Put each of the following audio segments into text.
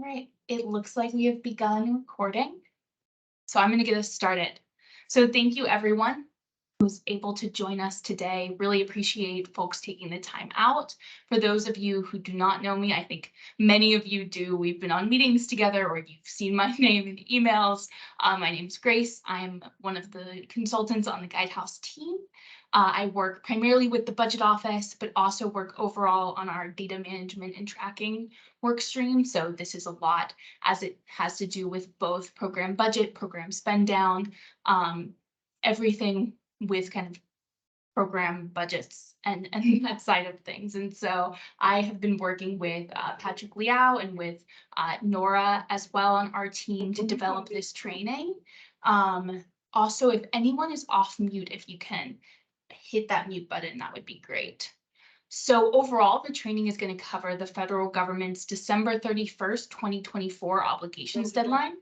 All right, it looks like we have begun recording, so I'm going to get us started. So thank you everyone who's able to join us today. Really appreciate folks taking the time out. For those of you who do not know me, I think many of you do. We've been on meetings together or you've seen my name in emails. My name's Grace. I'm one of the consultants on the Guidehouse team. I work primarily with the budget office, but also work overall on our data management and tracking work stream. So this is a lot as it has to do with both program budget, program spend down, everything with kind of program budgets and that side of things. And so I have been working with Patrick Liao and with Nora as well on our team to develop this training. Also, if anyone is off mute, if you can hit that mute button, that would be great. So overall, the training is going to cover the federal government's December 31st, 2024 obligations deadline.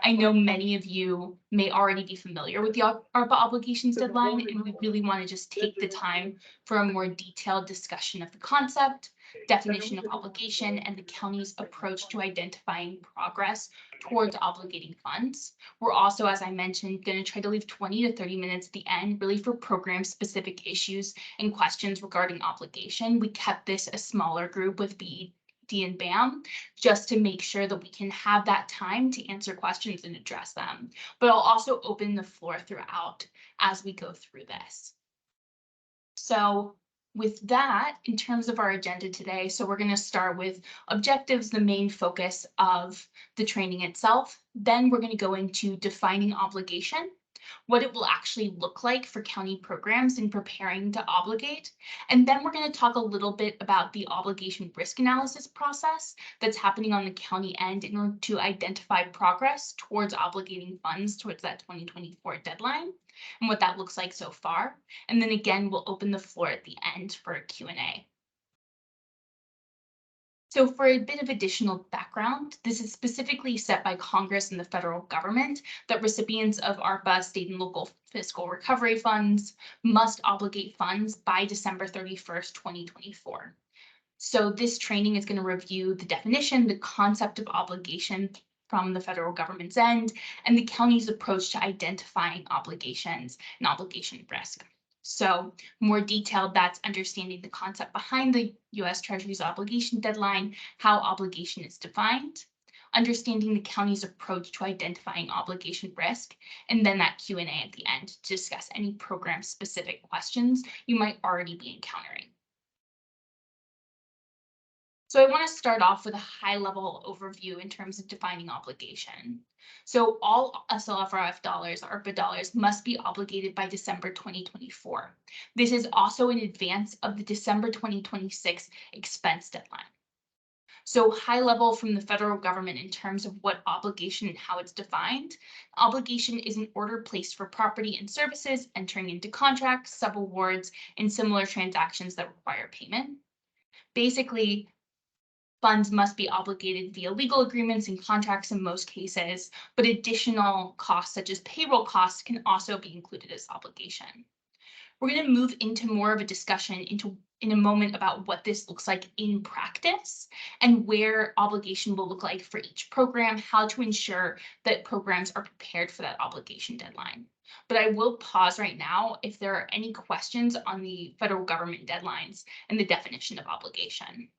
I know many of you may already be familiar with the ARPA obligations deadline, and we really want to just take the time for a more detailed discussion of the concept, definition of obligation, and the county's approach to identifying progress towards obligating funds. We're also, as I mentioned, going to try to leave 20 to 30 minutes at the end, really for program-specific issues and questions regarding obligation. We kept this a smaller group with BED and BAM, just to make sure that we can have that time to answer questions and address them. But I'll also open the floor throughout as we go through this. So with that, in terms of our agenda today, so we're going to start with objectives, the main focus of the training itself. Then we're going to go into defining obligation, what it will actually look like for county programs in preparing to obligate. And then we're going to talk a little bit about the obligation risk analysis process that's happening on the county end in order to identify progress towards obligating funds towards that 2024 deadline and what that looks like so far. And then again, we'll open the floor at the end for a Q&A. So for a bit of additional background, this is specifically set by Congress and the federal government that recipients of ARPA, state and local fiscal recovery funds, must obligate funds by December 31st, 2024. So this training is going to review the definition, the concept of obligation from the federal government's end, and the county's approach to identifying obligations and obligation risk. So more detailed, that's understanding the concept behind the U.S. Treasury's obligation deadline, how obligation is defined, understanding the county's approach to identifying obligation risk, and then that Q&A at the end to discuss any program-specific questions you might already be encountering. So I want to start off with a high-level overview in terms of defining obligation. So all SLFRF dollars, ARPA dollars, must be obligated by December 2024. This is also in advance of the December 2026 expense deadline. So high level from the federal government in terms of what obligation and how it's defined. Obligation is an order placed for property and services entering into contracts, subawards, and similar transactions that require payment. Basically, funds must be obligated via legal agreements and contracts in most cases, but additional costs such as payroll costs can also be included as obligation. We're going to move into more of a discussion in a moment about what this looks like in practice and where obligation will look like for each program, how to ensure that programs are prepared for that obligation deadline. But I will pause right now if there are any questions on the federal government deadlines and the definition of obligation.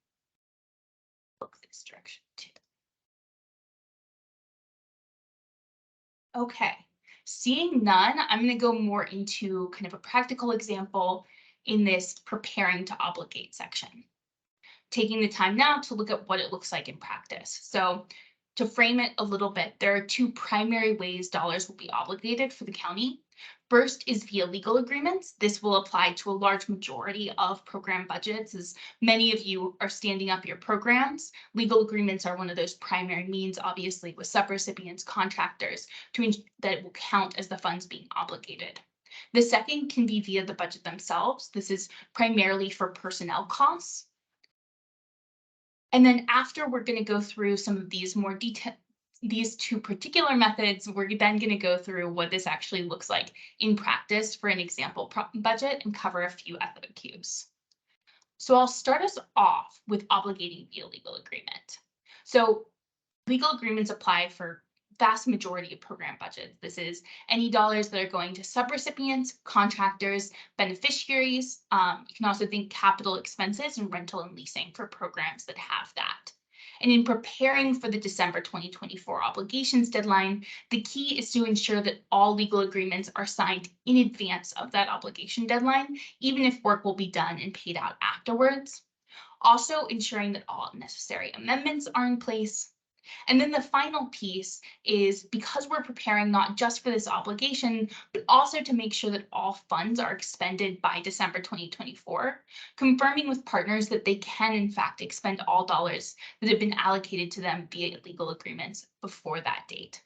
Look this direction too. Okay, seeing none, I'm going to go more into kind of a practical example in this preparing to obligate section. Taking the time now to look at what it looks like in practice. So to frame it a little bit, there are two primary ways dollars will be obligated for the county. First is via legal agreements. This will apply to a large majority of program budgets, as many of you are standing up your programs. Legal agreements are one of those primary means, obviously, with subrecipients, contractors, that it will count as the funds being obligated. The second can be via the budget themselves. This is primarily for personnel costs. And then after we're going to go through some of these more detailed, these two particular methods, we're then going to go through what this actually looks like in practice for an example budget and cover a few FAQs. So I'll start us off with obligating via legal agreement. So legal agreements apply for vast majority of program budgets. This is any dollars that are going to subrecipients, contractors, beneficiaries. You can also think capital expenses and rental and leasing for programs that have that. And in preparing for the December 2024 obligations deadline, the key is to ensure that all legal agreements are signed in advance of that obligation deadline, even if work will be done and paid out afterwards. Also ensuring that all necessary amendments are in place. And then the final piece is, because we're preparing not just for this obligation, but also to make sure that all funds are expended by December 2024, confirming with partners that they can in fact expend all dollars that have been allocated to them via legal agreements before that date.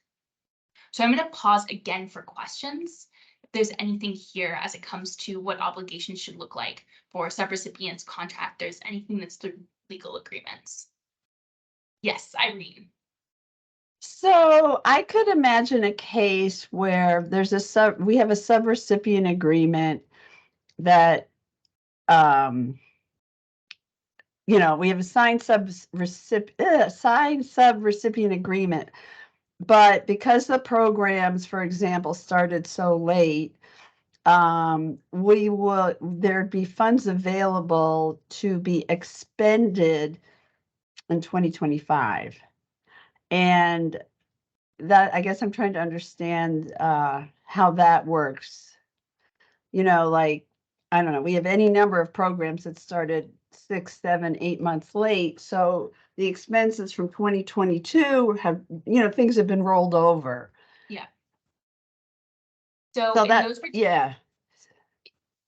So I'm going to pause again for questions. If there's anything here as it comes to what obligations should look like for subrecipients, contractors, anything that's through legal agreements. Yes, Irene. So I could imagine a case where there's we have a subrecipient agreement that, we have a signed subrecipient agreement, but because the programs, for example, started so late, there'd be funds available to be expended in 2025. And that, I guess I'm trying to understand how that works. Like, I don't know, we have any number of programs that started 6, 7, 8 months late. So the expenses from 2022 have, things have been rolled over. Yeah. So yeah.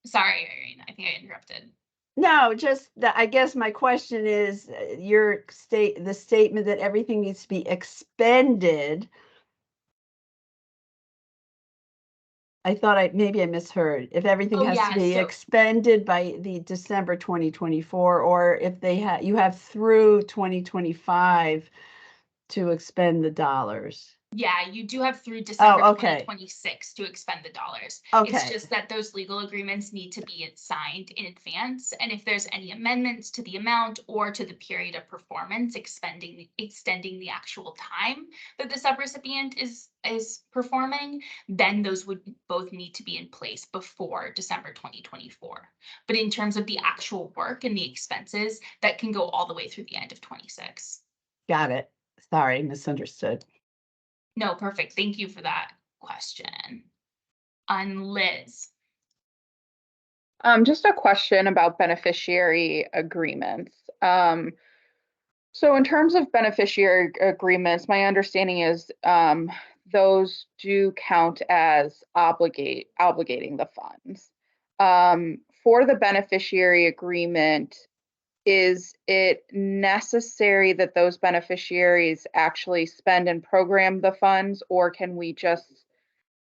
Sorry, Irene, I think I interrupted. No, just that, I guess my question is the statement that everything needs to be expended. I thought maybe I misheard. If everything has to be expended by the December 2024, or if you have through 2025 to expend the dollars. Yeah, you do have through December 2026 to expend the dollars. It's just that those legal agreements need to be signed in advance. And if there's any amendments to the amount or to the period of performance, extending the actual time that the subrecipient is performing, then those would both need to be in place before December 2024. But in terms of the actual work and the expenses, that can go all the way through the end of 26. Got it. Sorry, misunderstood. No, perfect. Thank you for that question. Liz. Just a question about beneficiary agreements. So in terms of beneficiary agreements, my understanding is those do count as obligating the funds. For the beneficiary agreement, is it necessary that those beneficiaries actually spend and program the funds, or can we just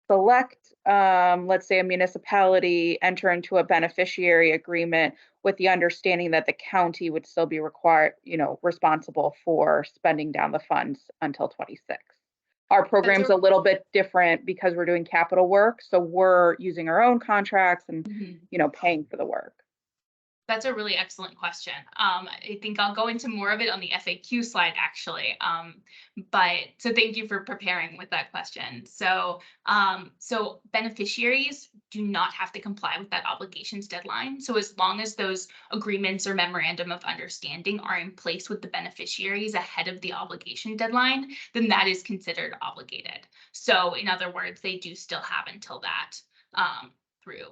select, let's say, a municipality, enter into a beneficiary agreement with the understanding that the county would still be responsible for spending down the funds until 26? Our program's a little bit different because we're doing capital work, so we're using our own contracts and paying for the work. That's a really excellent question. I think I'll go into more of it on the FAQ slide, actually. But so thank you for preparing with that question. So beneficiaries do not have to comply with that obligations deadline. So as long as those agreements or memorandum of understanding are in place with the beneficiaries ahead of the obligation deadline, then that is considered obligated. So in other words, they do still have until that through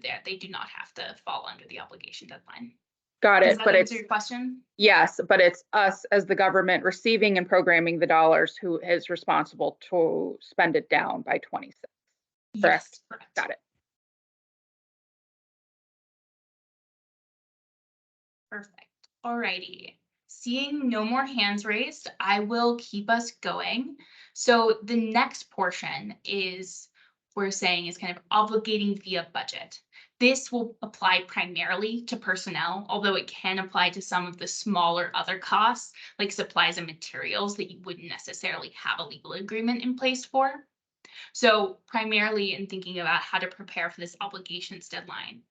there. They do not have to fall under the obligation deadline. Got it. But answer your question? Yes, but it's us as the government receiving and programming the dollars who is responsible to spend it down by 26. Correct? Yes, correct. Got it. Perfect. Alrighty. Seeing no more hands raised, I will keep us going. So the next portion is we're saying is kind of obligating via budget. This will apply primarily to personnel, although it can apply to some of the smaller other costs like supplies and materials that you wouldn't necessarily have a legal agreement in place for. So primarily in thinking about how to prepare for this obligations deadline.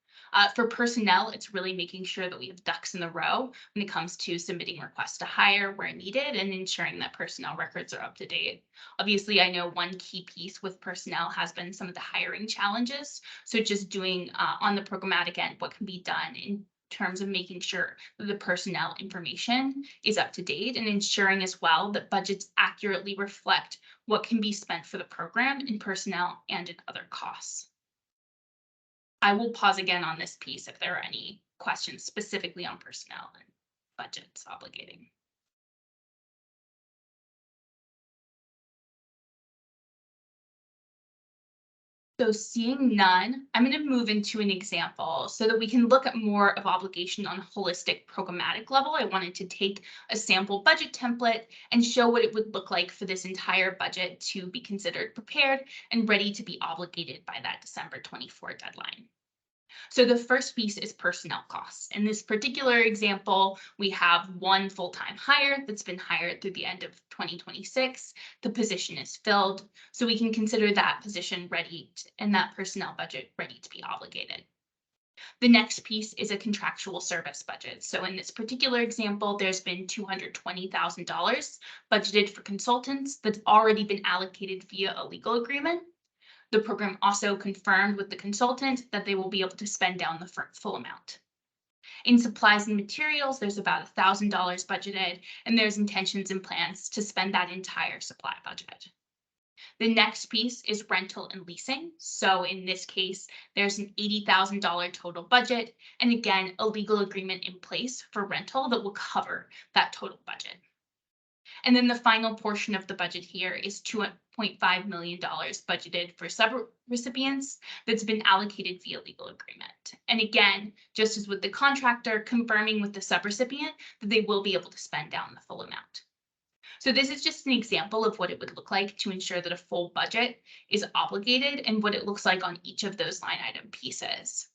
For personnel, it's really making sure that we have ducks in the row when it comes to submitting requests to hire where needed and ensuring that personnel records are up to date. Obviously, I know one key piece with personnel has been some of the hiring challenges. So just doing on the programmatic end what can be done in terms of making sure that the personnel information is up to date and ensuring as well that budgets accurately reflect what can be spent for the program in personnel and in other costs. I will pause again on this piece if there are any questions specifically on personnel and budgets obligating. So seeing none, I'm going to move into an example so that we can look at more of obligation on a holistic programmatic level. I wanted to take a sample budget template and show what it would look like for this entire budget to be considered prepared and ready to be obligated by that December 24 deadline. So the first piece is personnel costs. In this particular example, we have one full-time hire that's been hired through the end of 2026. The position is filled, so we can consider that position ready and that personnel budget ready to be obligated. The next piece is a contractual service budget. So in this particular example, there's been $220,000 budgeted for consultants that's already been allocated via a legal agreement. The program also confirmed with the consultant that they will be able to spend down the full amount. In supplies and materials, there's about $1,000 budgeted, and there's intentions and plans to spend that entire supply budget. The next piece is rental and leasing. So in this case, there's an $80,000 total budget, and again, a legal agreement in place for rental that will cover that total budget. And then the final portion of the budget here is $2.5 million budgeted for sub-recipients that's been allocated via legal agreement. And again, just as with the contractor, confirming with the subrecipient that they will be able to spend down the full amount. So this is just an example of what it would look like to ensure that a full budget is obligated and what it looks like on each of those line item pieces.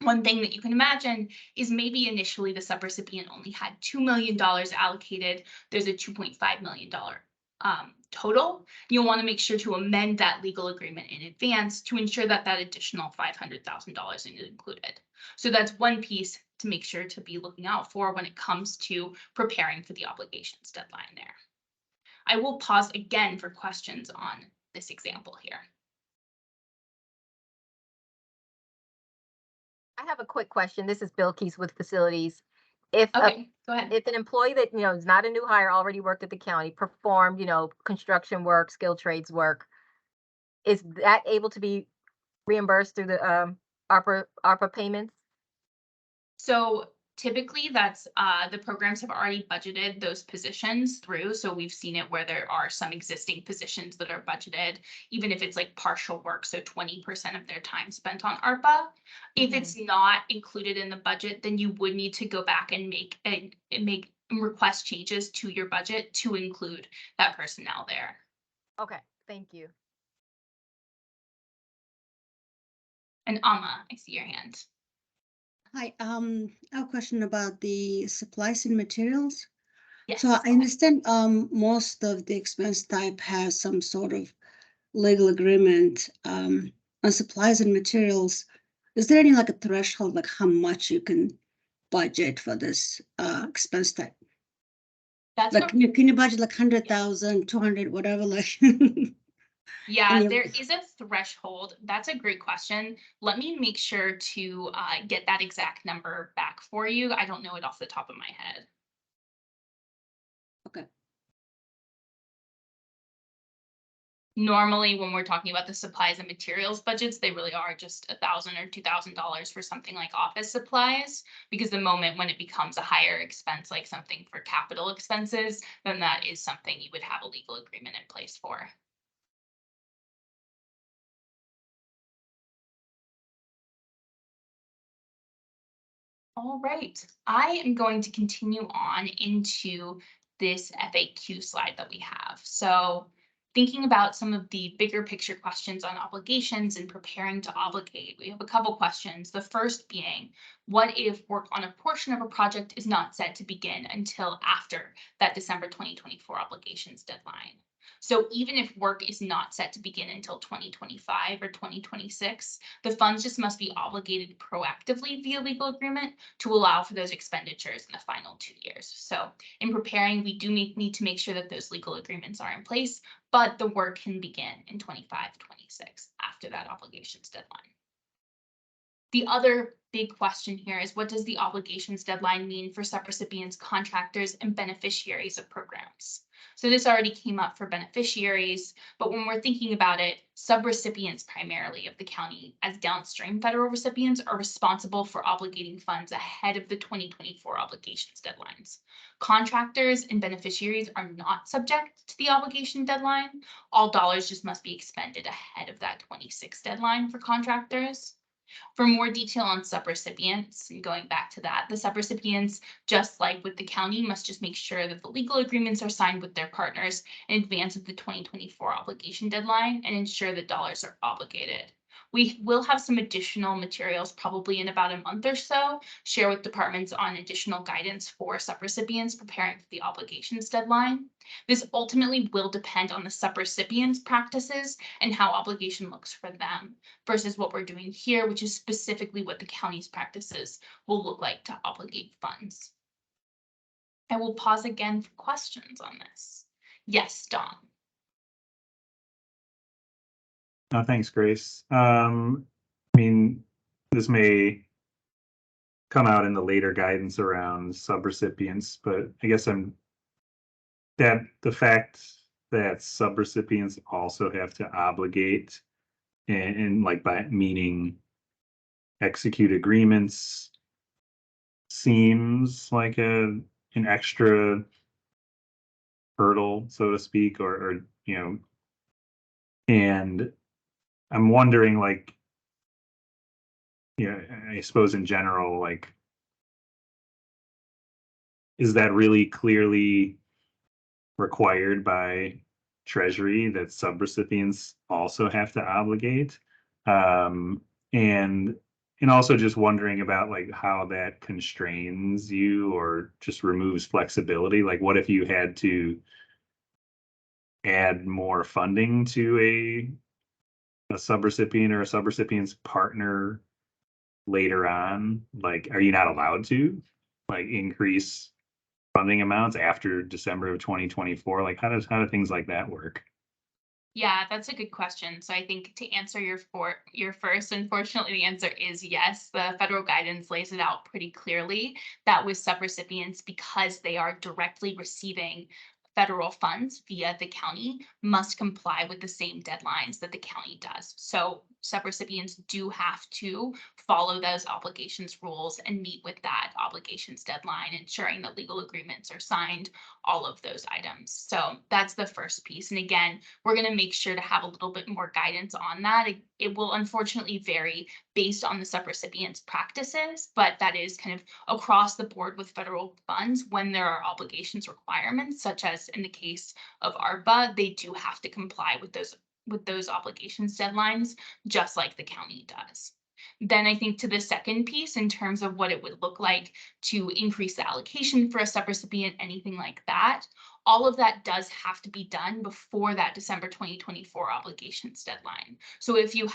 One thing that you can imagine is maybe initially the subrecipient only had $2 million allocated. There's a $2.5 million total. You'll want to make sure to amend that legal agreement in advance to ensure that that additional $500,000 is included. So that's one piece to make sure to be looking out for when it comes to preparing for the obligations deadline there. I will pause again for questions on this example here. I have a quick question. This is Bill Keys with Facilities. If Okay, go ahead. if an employee that is not a new hire, already worked at the county, performed construction work, skilled trades work, is that able to be reimbursed through the ARPA payments? So typically that's the programs have already budgeted those positions through. So we've seen it where there are some existing positions that are budgeted, even if it's like partial work. So 20% of their time spent on ARPA. If it's not included in the budget, then you would need to go back and make request changes to your budget to include that personnel there. Okay, thank you. And Amma, I see your hand. Hi, I have a question about the supplies and materials. Yes. So I understand most of the expense type has some sort of legal agreement on supplies and materials. Is there any like a threshold, like how much you can budget for this expense type? That's Like, can you budget like 100,000, 200, whatever, like? Yeah, And there is a threshold. That's a great question. Let me make sure to get that exact number back for you. I don't know it off the top of my head. Okay. Normally, when we're talking about the supplies and materials budgets, they really are just $1,000 or $2,000 for something like office supplies. Because the moment when it becomes a higher expense, like something for capital expenses, then that is something you would have a legal agreement in place for. All right, I am going to continue on into this FAQ slide that we have. So thinking about some of the bigger picture questions on obligations and preparing to obligate, we have a couple questions. The first being, what if work on a portion of a project is not set to begin until after that December 2024 obligations deadline? So even if work is not set to begin until 2025 or 2026, the funds just must be obligated proactively via legal agreement to allow for those expenditures in the final 2 years. So in preparing, we do need to make sure that those legal agreements are in place, but the work can begin in 25, 26 after that obligations deadline. The other big question here is, what does the obligations deadline mean for subrecipients, contractors, and beneficiaries of programs? So this already came up for beneficiaries, but when we're thinking about it, subrecipients primarily of the county as downstream federal recipients are responsible for obligating funds ahead of the 2024 obligations deadlines. Contractors and beneficiaries are not subject to the obligation deadline. All dollars just must be expended ahead of that 26 deadline for contractors. For more detail on subrecipients, and going back to that, the subrecipients, just like with the county, must just make sure that the legal agreements are signed with their partners in advance of the 2024 obligation deadline and ensure that dollars are obligated. We will have some additional materials probably in about a month or so, share with departments on additional guidance for subrecipients preparing for the obligations deadline. This ultimately will depend on the subrecipients' practices and how obligation looks for them versus what we're doing here, which is specifically what the county's practices will look like to obligate funds. I will pause again for questions on this. Yes, Don. No, thanks, Grace. I mean, this may come out in the later guidance around subrecipients, but I guess the fact that subrecipients also have to obligate and like by meaning execute agreements seems like an extra hurdle, so to speak, or you know, and I'm wondering, like, I suppose in general, like, is that really clearly required by Treasury that subrecipients also have to obligate? And also just wondering about like how that constrains you or just removes flexibility. Like, what if you had to add more funding to a subrecipient or a subrecipient's partner later on? Like, are you not allowed to like increase funding amounts after December of 2024? Like, how do things like that work? Yeah, that's a good question. So I think to answer your first, unfortunately, the answer is yes. The federal guidance lays it out pretty clearly that with subrecipients, because they are directly receiving federal funds via the county, must comply with the same deadlines that the county does. So subrecipients do have to follow those obligations rules and meet with that obligations deadline, ensuring that legal agreements are signed, all of those items. So that's the first piece. And again, we're going to make sure to have a little bit more guidance on that. It will unfortunately vary based on the subrecipient's practices, but that is kind of across the board with federal funds. When there are obligations requirements, such as in the case of ARPA, they do have to comply with those obligations deadlines, just like the county does. Then I think to the second piece, in terms of what it would look like to increase the allocation for a subrecipient, anything like that, all of that does have to be done before that December 2024 obligations deadline. So if you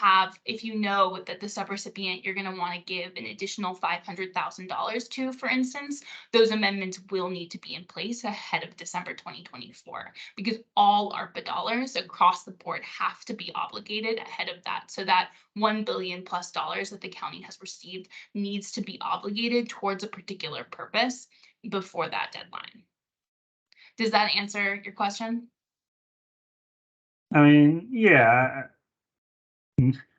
know that the subrecipient you're going to want to give an additional $500,000 to, for instance, those amendments will need to be in place ahead of December 2024, because all ARPA dollars across the board have to be obligated ahead of that. So that $1 billion plus that the county has received needs to be obligated towards a particular purpose before that deadline. Does that answer your question? I mean, yeah,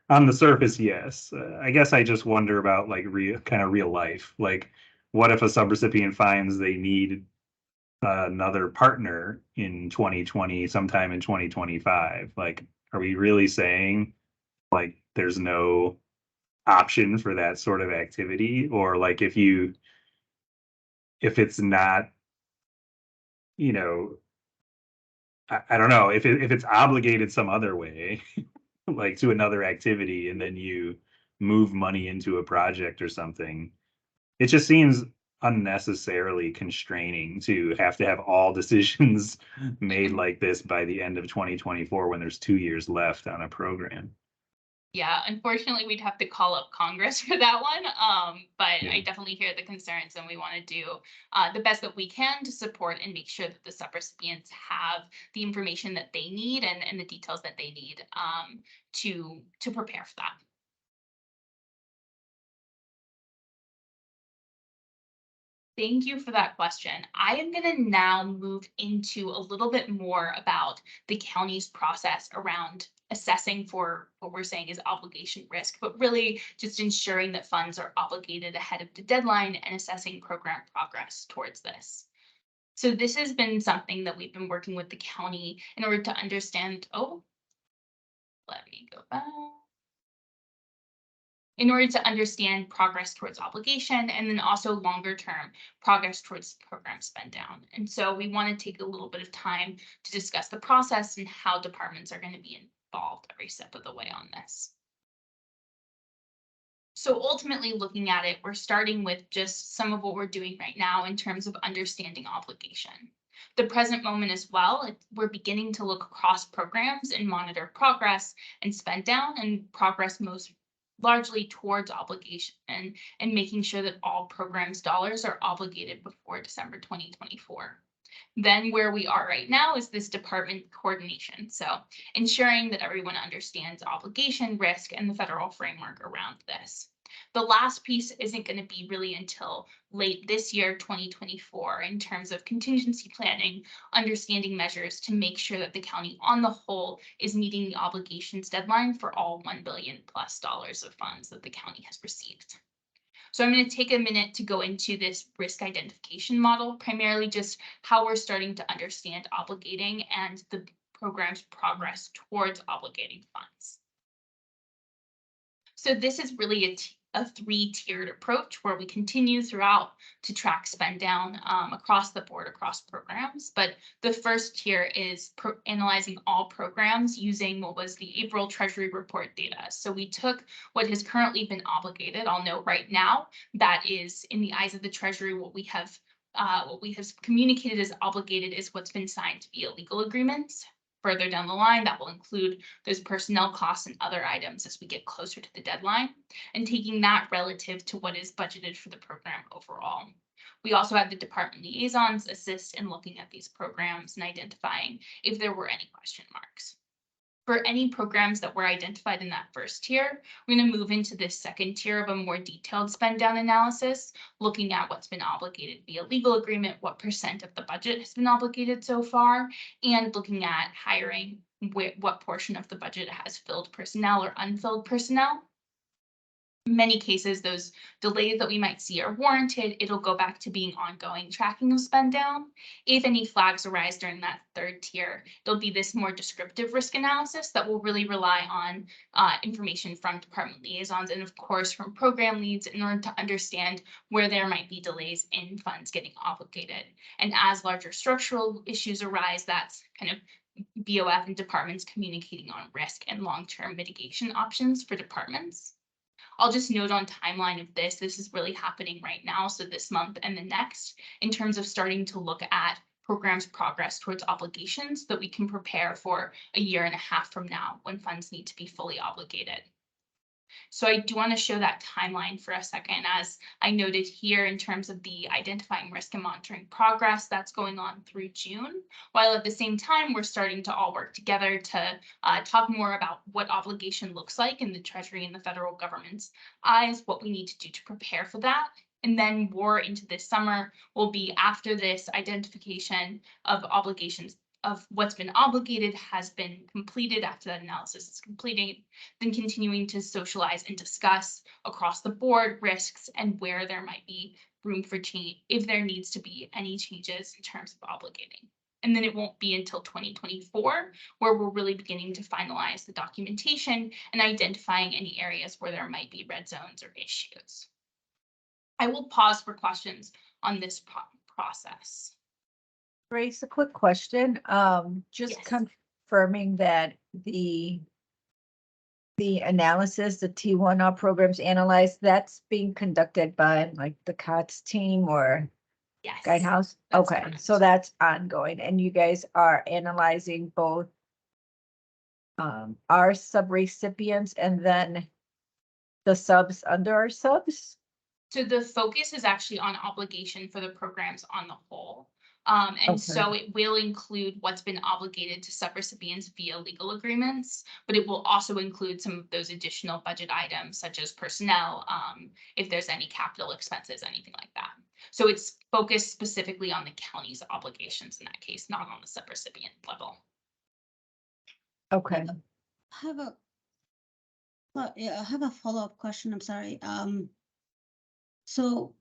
on the surface, yes. I guess I just wonder about like real life. Like, what if a subrecipient finds they need another partner in 2020, sometime in 2025? Like, are we really saying like there's no option for that sort of activity? Or like if it's not, I don't know, if it's obligated some other way, like to another activity, and then you move money into a project or something, it just seems unnecessarily constraining to have all decisions made like this by the end of 2024 when there's 2 years left on a program. Yeah, unfortunately, we'd have to call up Congress for that one. But Yeah. I definitely hear the concerns, and we want to do the best that we can to support and make sure that the subrecipients have the information that they need and the details that they need to prepare for that. Thank you for that question. I am going to now move into a little bit more about the county's process around assessing for what we're saying is obligation risk, but really just ensuring that funds are obligated ahead of the deadline and assessing program progress towards this. So this has been something that we've been working with the county in order to understand, let me go back. In order to understand progress towards obligation and then also longer term progress towards program spend down. And so we want to take a little bit of time to discuss the process and how departments are going to be involved every step of the way on this. So ultimately looking at it, we're starting with just some of what we're doing right now in terms of understanding obligation. The present moment as well, we're beginning to look across programs and monitor progress and spend down and progress most largely towards obligation and making sure that all programs dollars are obligated before December 2024. Then where we are right now is this department coordination. So ensuring that everyone understands obligation, risk, and the federal framework around this. The last piece isn't going to be really until late this year, 2024, in terms of contingency planning, understanding measures to make sure that the county on the whole is meeting the obligations deadline for all $1 billion+ of funds that the county has received. So I'm going to take a minute to go into this risk identification model, primarily just how we're starting to understand obligating and the program's progress towards obligating funds. So this is really a three-tiered approach where we continue throughout to track spend down across the board, across programs. But the first tier is analyzing all programs using what was the April Treasury report data. So we took what has currently been obligated. I'll note right now that is in the eyes of the Treasury what we have communicated as obligated is what's been signed via legal agreements. Further down the line, that will include those personnel costs and other items as we get closer to the deadline, and taking that relative to what is budgeted for the program overall. We also had the department liaisons assist in looking at these programs and identifying if there were any question marks. For any programs that were identified in that first tier, we're going to move into this second tier of a more detailed spend down analysis, looking at what's been obligated via legal agreement, what % of the budget has been obligated so far, and looking at hiring, what portion of the budget has filled personnel or unfilled personnel. In many cases, those delays that we might see are warranted. It'll go back to being ongoing tracking of spend down. If any flags arise during that third tier, there'll be this more descriptive risk analysis that will really rely on information from department liaisons and of course from program leads in order to understand where there might be delays in funds getting obligated. And as larger structural issues arise, that's kind of BOF and departments communicating on risk and long-term mitigation options for departments. I'll just note on timeline of this is really happening right now. So this month and the next, in terms of starting to look at programs' progress towards obligations that we can prepare for a year and a half from now when funds need to be fully obligated. So I do want to show that timeline for a second, as I noted here in terms of the identifying risk and monitoring progress that's going on through June, while at the same time, we're starting to all work together to talk more about what obligation looks like in the Treasury and the federal government's eyes, what we need to do to prepare for that. And then more into this summer will be after this identification of obligations of what's been obligated has been completed, after that analysis is completed, then continuing to socialize and discuss across the board risks and where there might be room for change, if there needs to be any changes in terms of obligating. And then it won't be until 2024 where we're really beginning to finalize the documentation and identifying any areas where there might be red zones or issues. I will pause for questions on this process. Grace, a quick question. Just Yes. confirming that the the analysis, the T1R programs analyzed, that's being conducted by like the COTS team or Yes. Guidehouse? That's Okay, correct. so that's ongoing and you guys are analyzing both our sub-recipients and then the subs under our subs? So the focus is actually on obligation for the programs on the whole. And so it will include what's been obligated to subrecipients via legal agreements, but it will also include some of those additional budget items such as personnel, if there's any capital expenses, anything like that. So it's focused specifically on the county's obligations in that case, not on the subrecipient level. Okay. I have a follow-up question. I'm sorry. So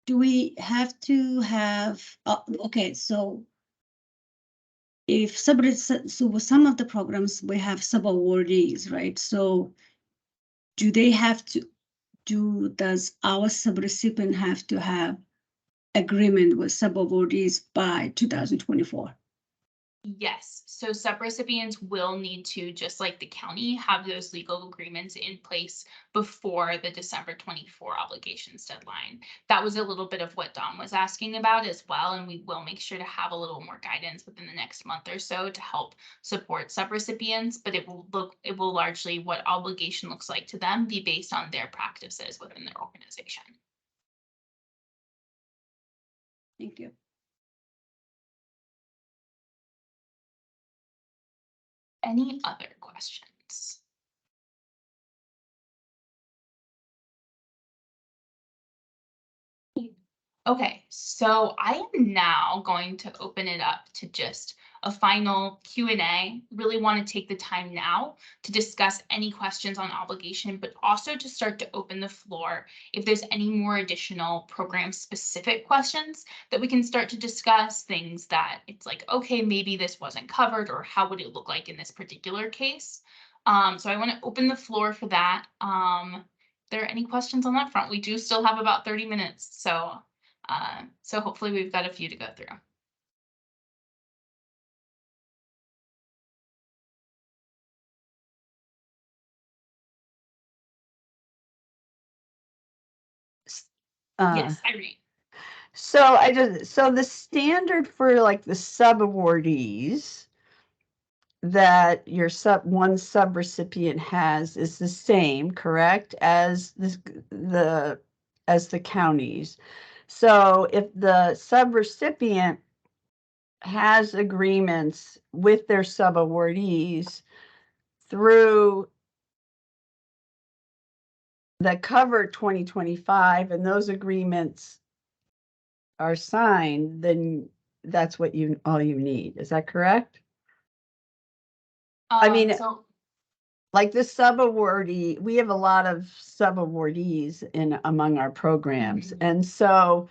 do we have to have, okay, so if so with some of the programs, we have sub-awardees, right? So do they have to, does our subrecipient have to have agreement with sub-awardees by 2024? Yes, so subrecipients will need to, just like the county, have those legal agreements in place before the December 24 obligations deadline. That was a little bit of what Don was asking about as well, and we will make sure to have a little more guidance within the next month or so to help support subrecipients, but it will largely, what obligation looks like to them, be based on their practices within their organization. Thank you. Any other questions? Okay, so I am now going to open it up to just a final Q&A. Really want to take the time now to discuss any questions on obligation, but also to start to open the floor if there's any more additional program specific questions that we can start to discuss, things that it's like, okay, maybe this wasn't covered, or how would it look like in this particular case? So I want to open the floor for that. There any questions on that front? We do still have about 30 minutes, so hopefully we've got a few to go through. Yes, Irene. So so the standard for like the sub-awardees that your one subrecipient has is the same, correct, as the counties. So if the subrecipient has agreements with their sub-awardees through that cover 2025, and those agreements are signed, then that's what all you need. Is that correct? I mean, So like the sub-awardee, we have a lot of sub-awardees among our programs. And so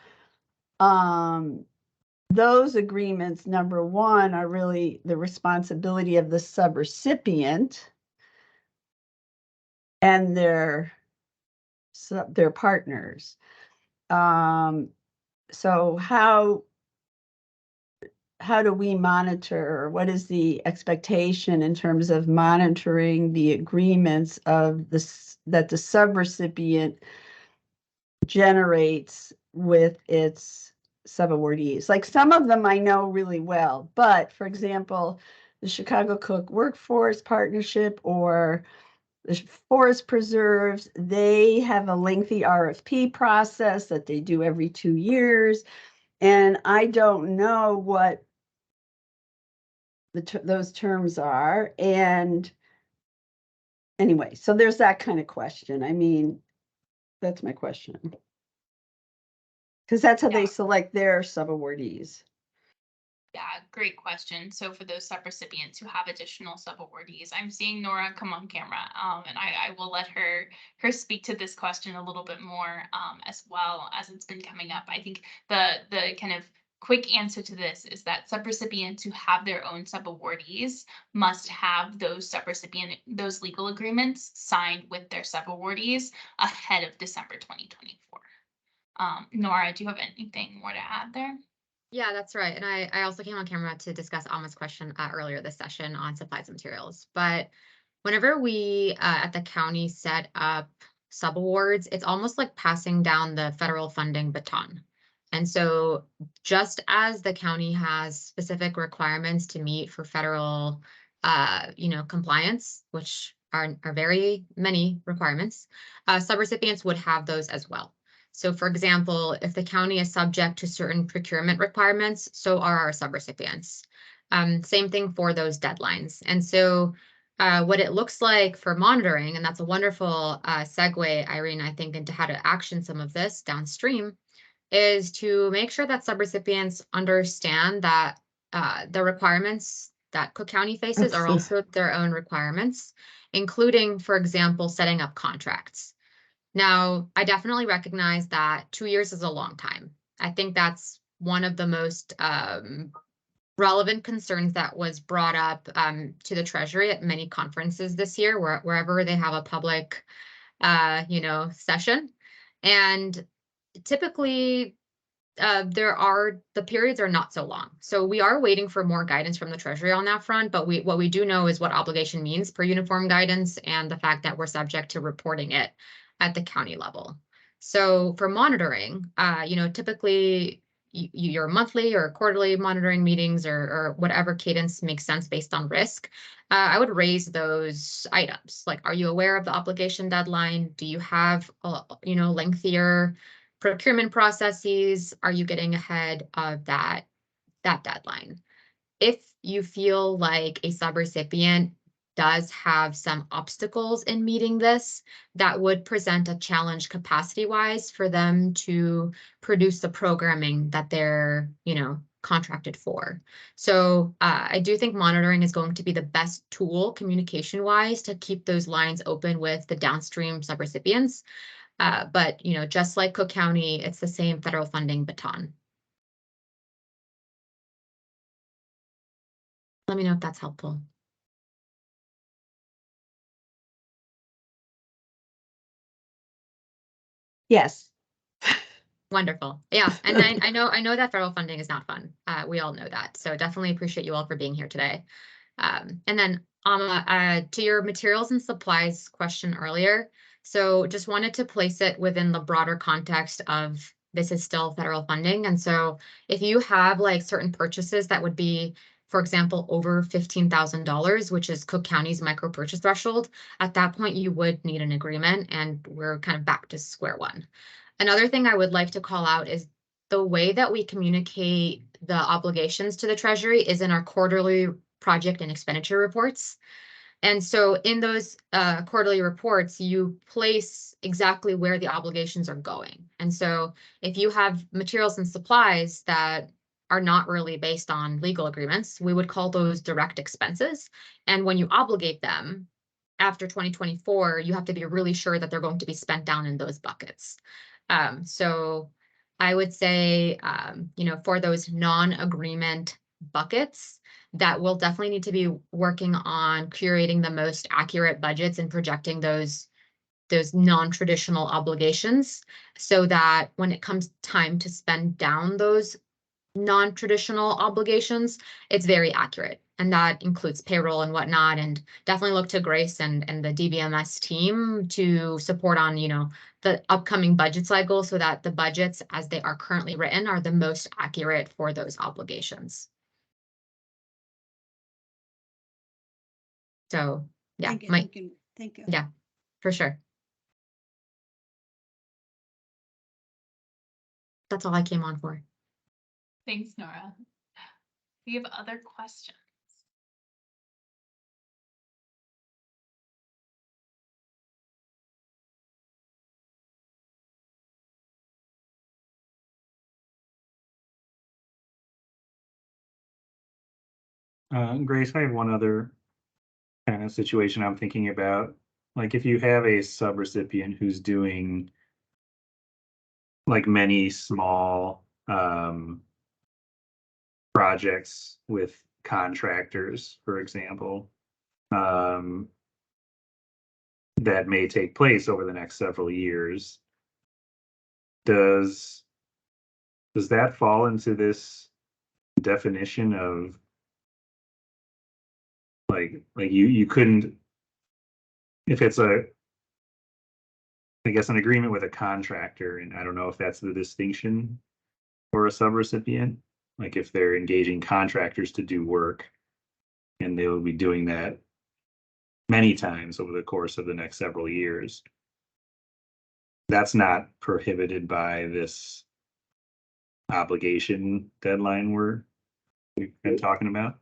those agreements, number one, are really the responsibility of the subrecipient and their partners. So how do we monitor? What is the expectation in terms of monitoring the agreements of that the subrecipient generates with its subawardees? Like some of them I know really well, but for example, the Chicago Cook Workforce Partnership or the Forest Preserves, they have a lengthy RFP process that they do every 2 years. And I don't know what those terms are. And anyway, so there's that kind of question. I mean, that's my question. Because that's how they select their subawardees. yeah, great question. So for those subrecipients who have additional subawardees, I'm seeing Nora come on camera, and I will let her speak to this question a little bit more as well as it's been coming up. I think the kind of quick answer to this is that subrecipients who have their own subawardees must have those legal agreements signed with their subawardees ahead of December 2024. Nora, do you have anything more to add there? Yeah, that's right. And I also came on camera to discuss Alma's question earlier this session on supplies and materials. But whenever we at the county set up subawards, it's almost like passing down the federal funding baton. And so just as the county has specific requirements to meet for federal compliance, which are very many requirements, subrecipients would have those as well. So for example, if the county is subject to certain procurement requirements, so are our subrecipients. Same thing for those deadlines. And so what it looks like for monitoring, and that's a wonderful segue, Irene, I think, into how to action some of this downstream, is to make sure that subrecipients understand that the requirements that Cook County faces are also their own requirements, including, for example, setting up contracts. Now, I definitely recognize that 2 years is a long time. I think that's one of the most relevant concerns that was brought up to the Treasury at many conferences this year, wherever they have a public, session. And typically, the periods are not so long. So we are waiting for more guidance from the Treasury on that front, but what we do know is what obligation means per uniform guidance and the fact that we're subject to reporting it at the county level. So for monitoring, typically your monthly or quarterly monitoring meetings or whatever cadence makes sense based on risk, I would raise those items. Like, are you aware of the obligation deadline? Do you have, lengthier procurement processes? Are you getting ahead of that deadline? If you feel like a subrecipient does have some obstacles in meeting this, that would present a challenge capacity-wise for them to produce the programming that they're, contracted for. So I do think monitoring is going to be the best tool communication-wise to keep those lines open with the downstream subrecipients. But, just like Cook County, it's the same federal funding baton. Let me know if that's helpful. Yes. Wonderful. Yeah, and I know that federal funding is not fun. We all know that. So definitely appreciate you all for being here today. And then to your materials and supplies question earlier. So just wanted to place it within the broader context of this is still federal funding. And so if you have like certain purchases that would be, for example, over $15,000, which is Cook County's micro purchase threshold, at that point you would need an agreement and we're kind of back to square one. Another thing I would like to call out is the way that we communicate the obligations to the Treasury is in our quarterly project and expenditure reports. And so in those quarterly reports, you place exactly where the obligations are going. And so if you have materials and supplies that are not really based on legal agreements, we would call those direct expenses. And when you obligate them after 2024, you have to be really sure that they're going to be spent down in those buckets. So I would say, for those non-agreement buckets, that we'll definitely need to be working on curating the most accurate budgets and projecting those non-traditional obligations so that when it comes time to spend down those non-traditional obligations, it's very accurate. And that includes payroll and whatnot, and definitely look to Grace and the DBMS team to support on, the upcoming budget cycle so that the budgets as they are currently written are the most accurate for those obligations. So yeah, Thank you. Yeah, for sure. That's all I came on for. Thanks, Nora. Do you have other questions? Grace, I have one other kind of situation I'm thinking about. Like if you have a subrecipient who's doing like many small projects with contractors, for example, that may take place over the next several years, does that fall into this definition of like you couldn't if it's I guess an agreement with a contractor, and I don't know if that's the distinction for a subrecipient, like if they're engaging contractors to do work, and they will be doing that many times over the course of the next several years. That's not prohibited by this obligation deadline we've been talking about.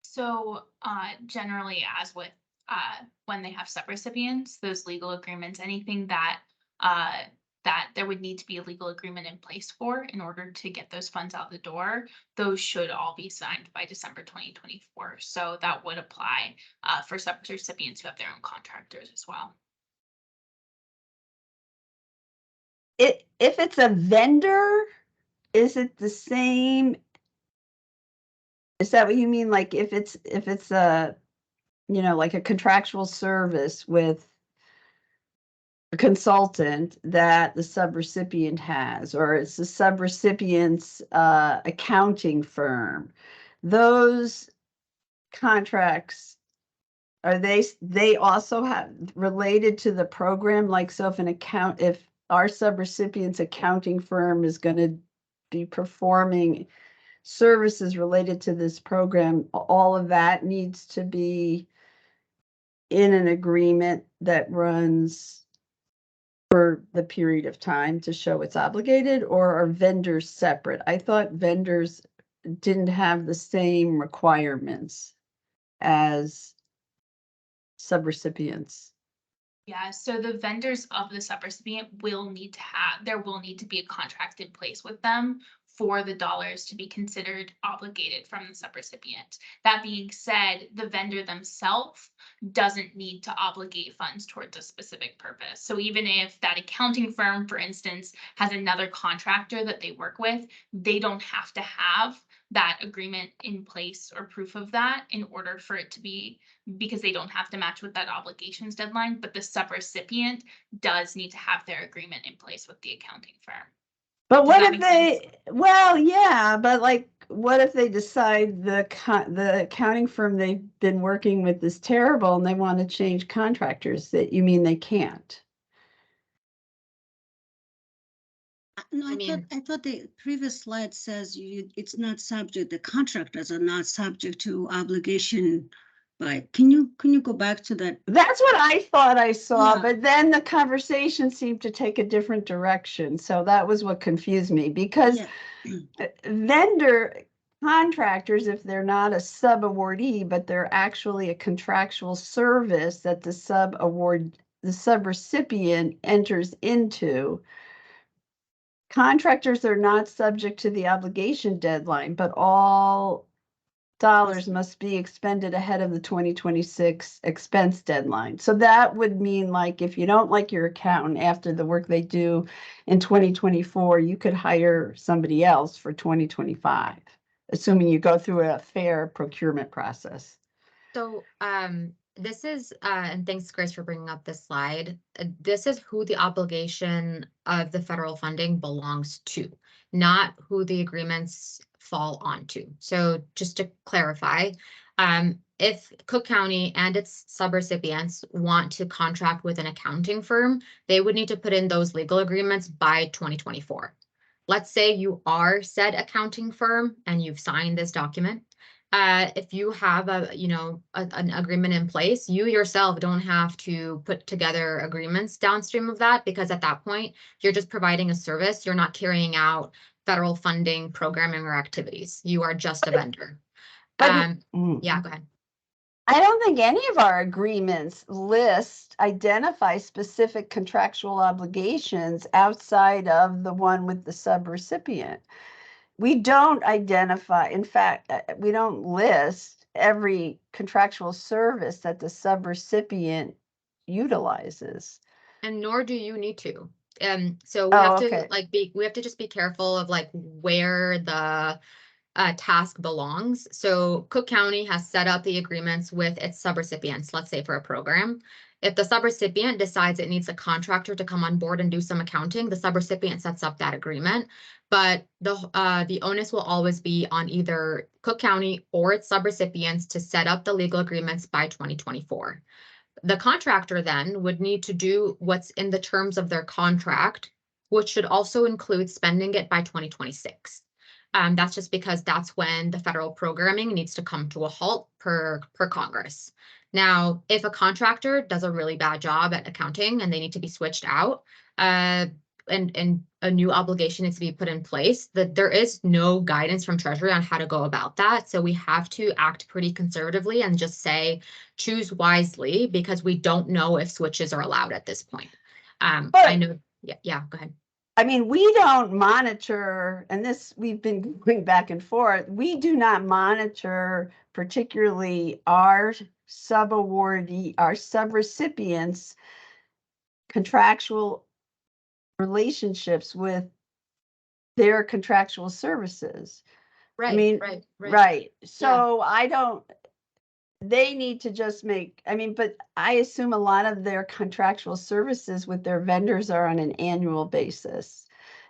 So generally, as with when they have subrecipients, those legal agreements, anything that that there would need to be a legal agreement in place for in order to get those funds out the door, those should all be signed by December 2024. So that would apply for subrecipients who have their own contractors as well. If it's a vendor, is it the same? Is that what you mean? Like if it's a, you know, like a contractual service with a consultant that the subrecipient has, or it's the subrecipient's accounting firm, those contracts, are they also have related to the program? Like, so if our subrecipient's accounting firm is going to be performing services related to this program, all of that needs to be in an agreement that runs for the period of time to show it's obligated, or are vendors separate? I thought vendors didn't have the same requirements as subrecipients. Yeah, so the vendors of the subrecipient will need to have, there will need to be a contract in place with them for the dollars to be considered obligated from the subrecipient. That being said, the vendor themselves doesn't need to obligate funds towards a specific purpose. So even if that accounting firm, for instance, has another contractor that they work with, they don't have to have that agreement in place or proof of that in order for it to be, because they don't have to match with that obligations deadline, but the subrecipient does need to have their agreement in place with the accounting firm. But Does what that if make sense? well, yeah, but like, what if they decide the accounting firm they've been working with is terrible and they want to change contractors? That you mean they can't? No, I mean- I thought the previous slide says it's not subject, the contractors are not subject to obligation. But can you go back to that? That's what I thought I saw, Yeah. but then the conversation seemed to take a different direction. So that was what confused me, because Yeah. vendor contractors, if they're not a sub-awardee, but they're actually a contractual service that the subrecipient enters into, contractors are not subject to the obligation deadline, but all dollars must be expended ahead of the 2026 expense deadline. So that would mean, like, if you don't like your accountant after the work they do in 2024, you could hire somebody else for 2025, assuming you go through a fair procurement process. So this is, and thanks Grace for bringing up this slide. This is who the obligation of the federal funding belongs to, not who the agreements fall onto. So just to clarify, if Cook County and its subrecipients want to contract with an accounting firm, they would need to put in those legal agreements by 2024. Let's say you are said accounting firm and you've signed this document. If you have an agreement in place, you yourself don't have to put together agreements downstream of that, because at that point, you're just providing a service. You're not carrying out federal funding, programming, or activities. You are just a vendor. But Yeah, go ahead. I don't think any of our agreements identify specific contractual obligations outside of the one with the subrecipient. We don't identify, in fact, we don't list every contractual service that the subrecipient utilizes. And nor do you need to. So we have to we have to just be careful of like where the task belongs. So Cook County has set up the agreements with its subrecipients, let's say for a program. If the subrecipient decides it needs a contractor to come on board and do some accounting, the subrecipient sets up that agreement. But the onus will always be on either Cook County or its subrecipients to set up the legal agreements by 2024. The contractor then would need to do what's in the terms of their contract, which should also include spending it by 2026. That's just because that's when the federal programming needs to come to a halt per Congress. Now, if a contractor does a really bad job at accounting and they need to be switched out, and a new obligation needs to be put in place, that there is no guidance from Treasury on how to go about that. So we have to act pretty conservatively and just say, choose wisely, because we don't know if switches are allowed at this point. I know, yeah, go ahead. I mean, we don't monitor, and this, we've been going back and forth. We do not monitor particularly our subawardee, our subrecipients' contractual relationships with their contractual services. Right, I mean, right. right. So I don't, they need to just make, I mean, but I assume a lot of their contractual services with their vendors are on an annual basis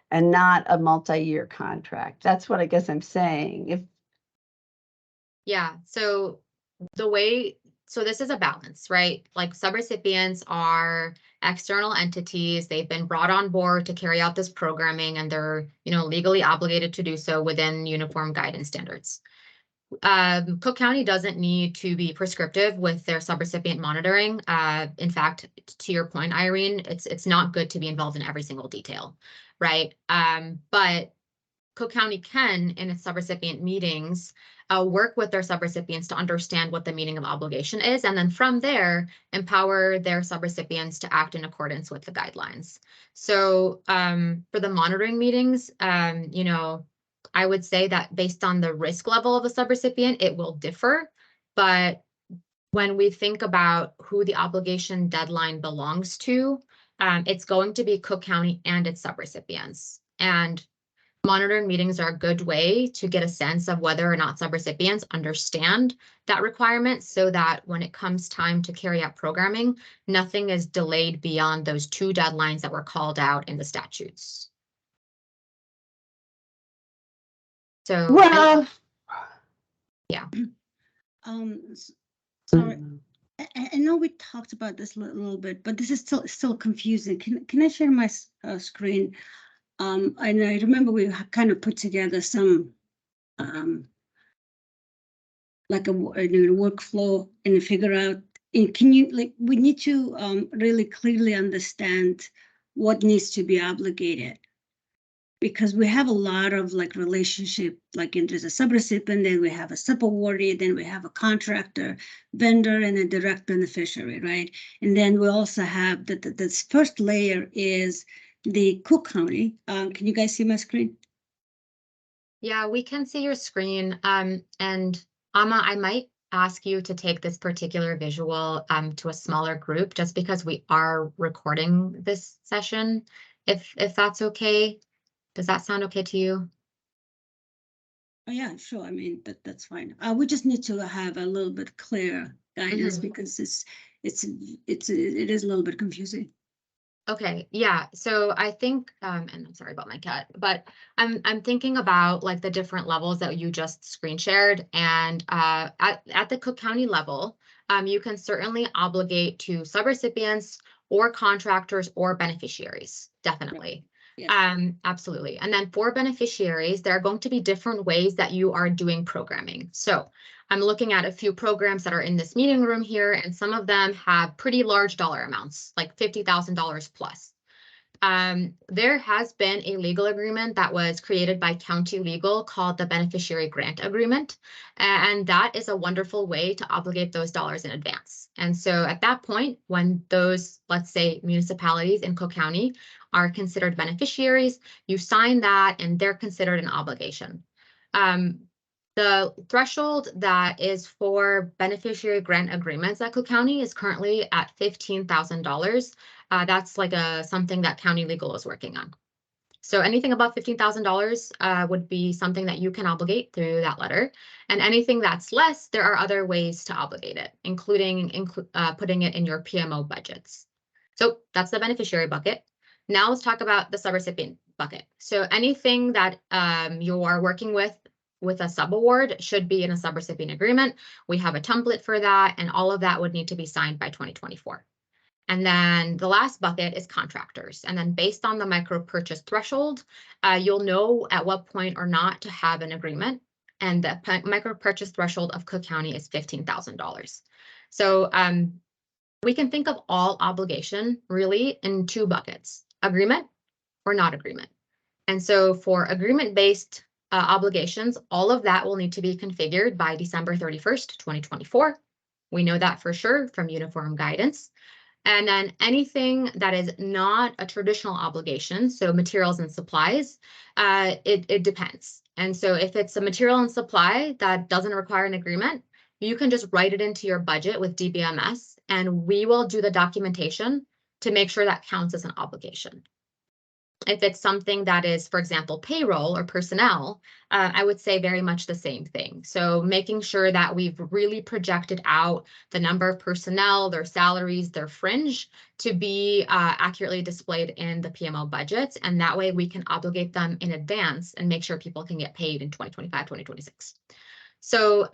and not a multi-year contract. That's what I guess I'm saying. Yeah, so this is a balance, right? Like subrecipients are external entities. They've been brought on board to carry out this programming, and they're, legally obligated to do so within uniform guidance standards. Cook County doesn't need to be prescriptive with their subrecipient monitoring. In fact, to your point, Irene, it's not good to be involved in every single detail, right? But Cook County can, in its subrecipient meetings, work with their subrecipients to understand what the meaning of obligation is, and then from there, empower their subrecipients to act in accordance with the guidelines. So for the monitoring meetings, I would say that based on the risk level of the subrecipient, it will differ. But when we think about who the obligation deadline belongs to, it's going to be Cook County and its subrecipients. And monitoring meetings are a good way to get a sense of whether or not subrecipients understand that requirement, so that when it comes time to carry out programming, nothing is delayed beyond those 2 deadlines that were called out in the statutes. So, Well, yeah. Sorry, I know we talked about this a little bit, but this is still confusing. Can I share my screen? And I remember we kind of put together some like a workflow and figure out. Can you we need to really clearly understand what needs to be obligated, because we have a lot of relationship, there's a subrecipient, then we have a subawardee, then we have a contractor, vendor, and a direct beneficiary, right? And then we also have this first layer is the Cook County. Can you guys see my screen? Yeah, we can see your screen. And Amma, I might ask you to take this particular visual to a smaller group, just because we are recording this session, if that's okay. Does that sound okay to you? Oh yeah, sure. I mean, that's fine. We just need to have a little bit clear guidance, because it is a little bit confusing. Okay, yeah. So I think, and I'm sorry about my cat, but I'm thinking about the different levels that you just screen shared, and at the Cook County level, you can certainly obligate to subrecipients or contractors or beneficiaries, definitely. Yes. Absolutely. And then for beneficiaries, there are going to be different ways that you are doing programming. So I'm looking at a few programs that are in this meeting room here, and some of them have pretty large dollar amounts, like $50,000 plus. There has been a legal agreement that was created by County Legal called the Beneficiary Grant Agreement, and that is a wonderful way to obligate those dollars in advance. And so at that point, when those, let's say, municipalities in Cook County are considered beneficiaries, you sign that and they're considered an obligation. The threshold that is for beneficiary grant agreements at Cook County is currently at $15,000. That's something that County Legal is working on. So anything above $15,000 would be something that you can obligate through that letter. And anything that's less, there are other ways to obligate it, including putting it in your PMO budgets. So that's the beneficiary bucket. Now let's talk about the subrecipient bucket. So anything that you are working with with a subaward should be in a subrecipient agreement. We have a template for that, and all of that would need to be signed by 2024. And then the last bucket is contractors. And then based on the micro purchase threshold, you'll know at what point or not to have an agreement. And the micro purchase threshold of Cook County is $15,000. So we can think of all obligation really in two buckets: agreement or not agreement. And so for agreement-based obligations, all of that will need to be configured by December 31st, 2024. We know that for sure from uniform guidance. And then anything that is not a traditional obligation, so materials and supplies, it depends. And so if it's a material and supply that doesn't require an agreement, you can just write it into your budget with DBMS, and we will do the documentation to make sure that counts as an obligation. If it's something that is, for example, payroll or personnel, I would say very much the same thing. So making sure that we've really projected out the number of personnel, their salaries, their fringe to be accurately displayed in the PMO budgets. And that way we can obligate them in advance and make sure people can get paid in 2025, 2026. So,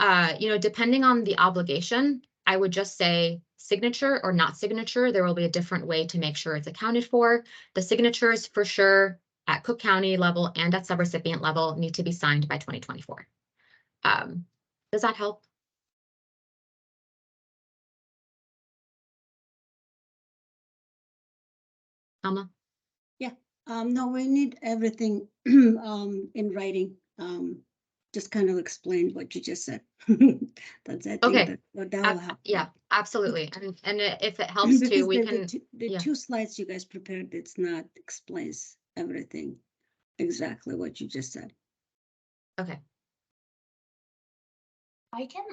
depending on the obligation, I would just say signature or not signature. There will be a different way to make sure it's accounted for. The signatures for sure at Cook County level and at subrecipient level need to be signed by 2024. Does that help? Alma? No, we need everything in writing. Just kind of explain what you just said. That's I think Okay. that will help. Yeah, absolutely. And if it helps too, Because we can. the yeah. 2 slides you guys prepared, it's not explains everything exactly what you just said. Okay.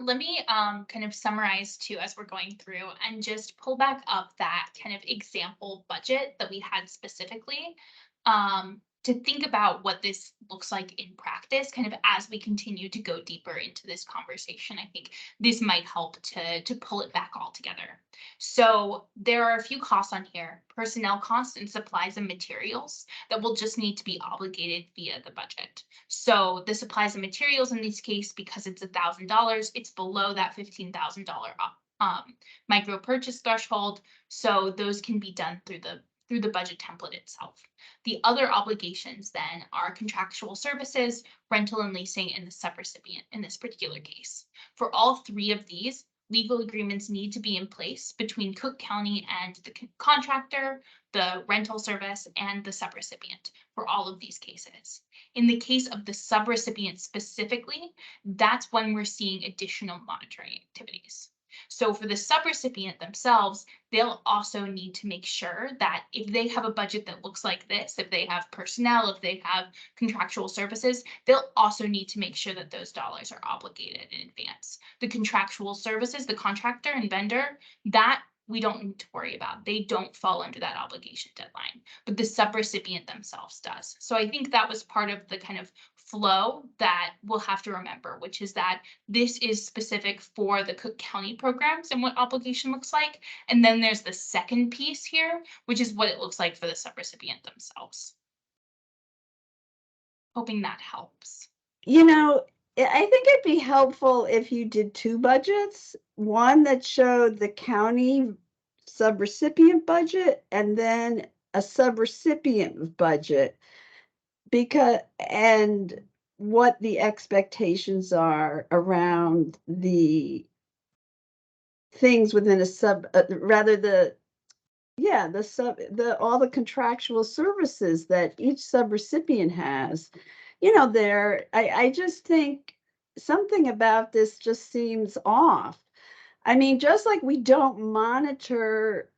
Let me kind of summarize too as we're going through and just pull back up that kind of example budget that we had specifically to think about what this looks like in practice, kind of as we continue to go deeper into this conversation. I think this might help to pull it back all together. So there are a few costs on here: personnel costs and supplies and materials that will just need to be obligated via the budget. So the supplies and materials in this case, because it's $1,000, it's below that $15,000 micro purchase threshold. So those can be done through the budget template itself. The other obligations then are contractual services, rental and leasing, and the subrecipient in this particular case. For all 3 of these, legal agreements need to be in place between Cook County and the contractor, the rental service, and the subrecipient for all of these cases. In the case of the subrecipient specifically, that's when we're seeing additional monitoring activities. So for the subrecipient themselves, they'll also need to make sure that if they have a budget that looks like this, if they have personnel, if they have contractual services, they'll also need to make sure that those dollars are obligated in advance. The contractual services, the contractor and vendor, that we don't need to worry about. They don't fall under that obligation deadline, but the subrecipient themselves does. So I think that was part of the kind of flow that we'll have to remember, which is that this is specific for the Cook County programs and what obligation looks like. And then there's the second piece here, which is what it looks like for the subrecipient themselves. Hoping that helps. I think it'd be helpful if you did 2 budgets, one that showed the county subrecipient budget and then a subrecipient budget, and what the expectations are around the things within all the contractual services that each subrecipient has. I just think something about this just seems off. I mean, just like we don't monitor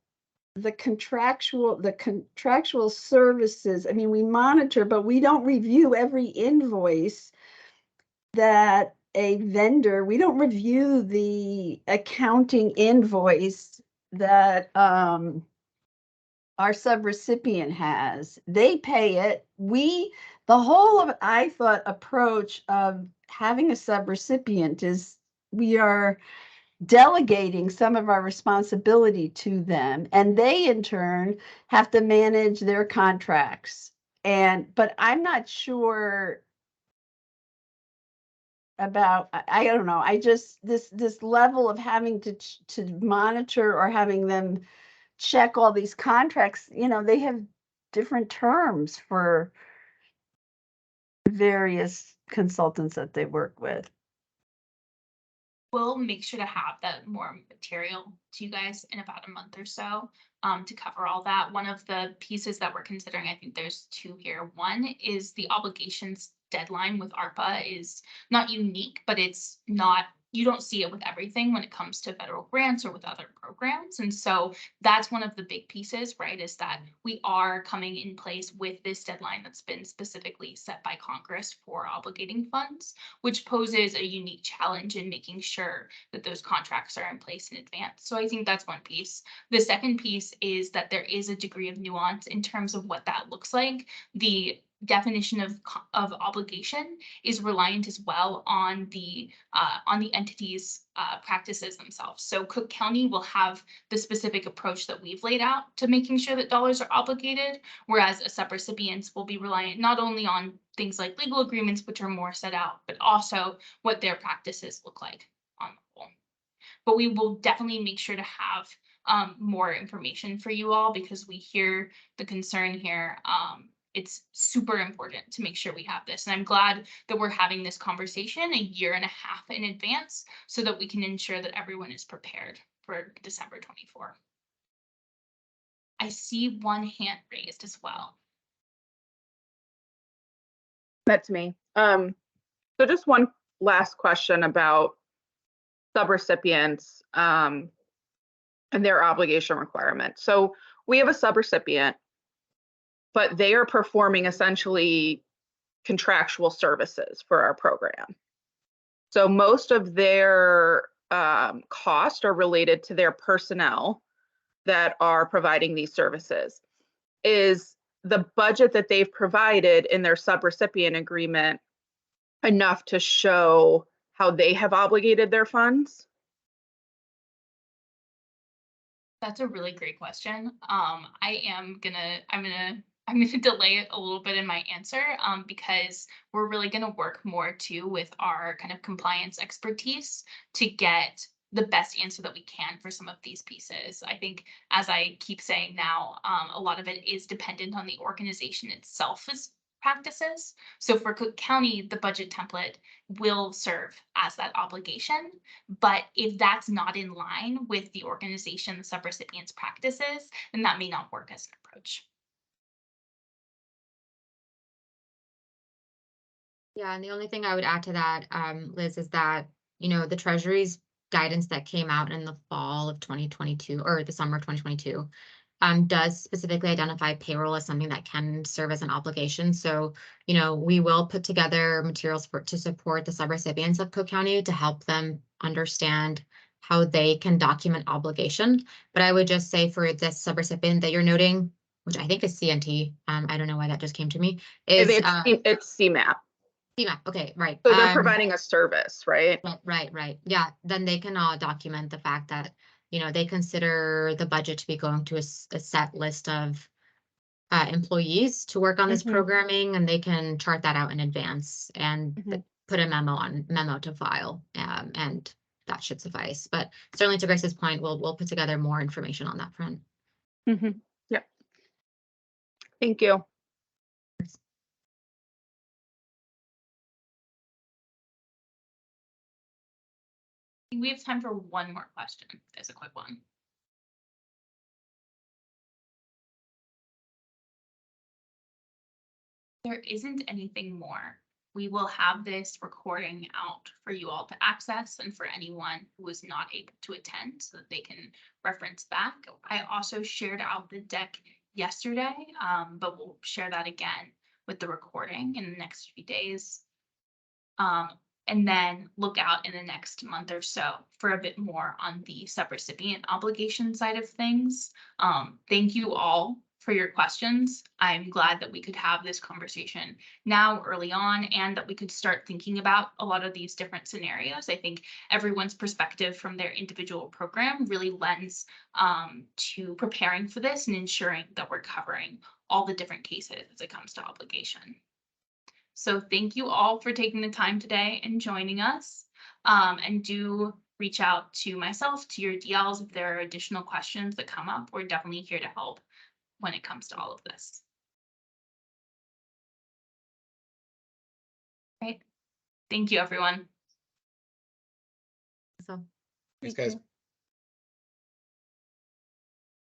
the contractual services. I mean, we monitor, but we don't review every invoice that a vendor, we don't review the accounting invoice that our subrecipient has. They pay it. The whole I thought approach of having a subrecipient is we are delegating some of our responsibility to them, and they in turn have to manage their contracts. But I'm not sure about, I don't know, I just, this level of having to monitor or having them check all these contracts, you know, they have different terms for various consultants that they work with. We'll make sure to have that more material to you guys in about a month or so to cover all that. One of the pieces that we're considering, I think there's two here. One is the obligations deadline with ARPA is not unique, but it's not, you don't see it with everything when it comes to federal grants or with other programs. And so that's one of the big pieces, right, is that we are coming in place with this deadline that's been specifically set by Congress for obligating funds, which poses a unique challenge in making sure that those contracts are in place in advance. So I think that's one piece. The second piece is that there is a degree of nuance in terms of what that looks like. The definition of obligation is reliant as well on the entity's practices themselves. So Cook County will have the specific approach that we've laid out to making sure that dollars are obligated, whereas subrecipients will be reliant not only on things like legal agreements, which are more set out, but also what their practices look like on the whole. But we will definitely make sure to have more information for you all because we hear the concern here. It's super important to make sure we have this. And I'm glad that we're having this conversation a year and a half in advance so that we can ensure that everyone is prepared for December 24. I see one hand raised as well. That's me. So just one last question about subrecipients and their obligation requirement. So we have a subrecipient, but they are performing essentially contractual services for our program. So most of their costs are related to their personnel that are providing these services. Is the budget that they've provided in their subrecipient agreement enough to show how they have obligated their funds? That's a really great question. I'm gonna delay it a little bit in my answer because we're really gonna work more too with our kind of compliance expertise to get the best answer that we can for some of these pieces. I think, as I keep saying now, a lot of it is dependent on the organization itself's practices. So for Cook County, the budget template will serve as that obligation. But if that's not in line with the organization, the subrecipient's practices, then that may not work as an approach. Yeah, and the only thing I would add to that, Liz, is that, you know, the Treasury's guidance that came out in the fall of 2022 or the summer of 2022 does specifically identify payroll as something that can serve as an obligation. So, you know, we will put together materials to support the subrecipients of Cook County to help them understand how they can document obligation. But I would just say for this subrecipient that you're noting, which I think is CNT, I don't know why that just came to me, is It's CMAP. CMAP. Okay, right. So they're providing a service, right? Right. Yeah, then they can document the fact that, you know, they consider the budget to be going to a set list of employees to work on this programming, and they can chart that out in advance and put a memo to file, and that should suffice. But certainly to Grace's point, we'll put together more information on that front. Yep. Thank you. We have time for one more question. There's a quick one. There isn't anything more. We will have this recording out for you all to access and for anyone who was not able to attend so that they can reference back. I also shared out the deck yesterday, but we'll share that again with the recording in the next few days. And then look out in the next month or so for a bit more on the subrecipient obligation side of things. Thank you all for your questions. I'm glad that we could have this conversation now early on and that we could start thinking about a lot of these different scenarios. I think everyone's perspective from their individual program really lends to preparing for this and ensuring that we're covering all the different cases as it comes to obligation. So thank you all for taking the time today and joining us. And do reach out to myself, to your DLs, if there are additional questions that come up. We're definitely here to help when it comes to all of this. Right. Thank you, everyone. So. Thanks, guys.